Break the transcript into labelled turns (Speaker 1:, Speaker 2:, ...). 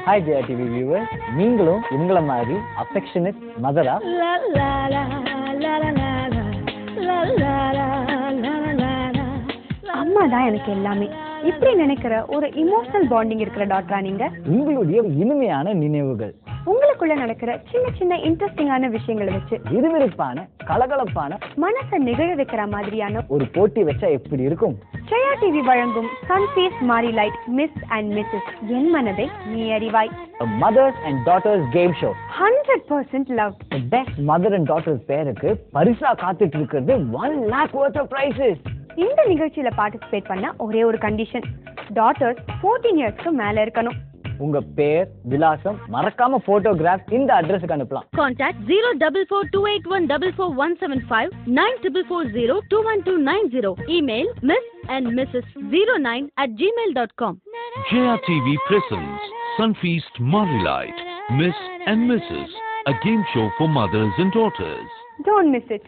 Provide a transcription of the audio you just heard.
Speaker 1: Hi Jaya TV viewers, நீங்களும் உங்கள மாதிரி affectionate mother-ஆ?
Speaker 2: அம்மா தான் எனக்கு எல்லாமே இப்படி நினைக்கிற ஒரு இமோஷனல் பாண்டிங் இருக்கிற டாக்டரா நீங்க?
Speaker 1: உங்களுடைய இனிமையான நினைவுகள்,
Speaker 2: உங்களுக்குள்ள நடக்கிற சின்ன சின்ன இன்ட்ரெஸ்டிங்கான விஷயங்களை வச்சு
Speaker 1: விறுவிறுப்பான கலகலப்பான
Speaker 2: மனசை நிகழ வைக்கிற மாதிரியான
Speaker 1: ஒரு போட்டி வச்சா எப்படி இருக்கும்?
Speaker 2: ஜெயா டிவி வழங்கும் சன்ஃபீஸ் மாரி லைட் மிஸ் அண்ட் மிஸ்ஸஸ் என் மனதை நீ அறிவாய்.
Speaker 1: A mothers and daughters game show.
Speaker 2: 100% love.
Speaker 1: The best mother and daughters பேருக்கு பரிசா காத்துட்டு இருக்கிறது 1 lakh worth of prizes.
Speaker 2: இந்த நிகழ்ச்சியில பார்ட்டிசிபேட் பண்ண ஒரே ஒரு கண்டிஷன், டாட்டர்ஸ் 14 இயர்ஸ்க்கு மேல இருக்கணும்.
Speaker 1: உங்க பேர், விலாசம், மறக்காம போட்டோகிராஃப் இந்த அட்ரஸ்க்கு அனுப்பலாம்.
Speaker 3: Contact 04428144175 9440212990. Email missandmrs09@gmail.com.
Speaker 4: Jaya TV presents Sunfeast Marilight, Miss and Mrs., a game show for mothers and daughters.
Speaker 2: Don't miss it.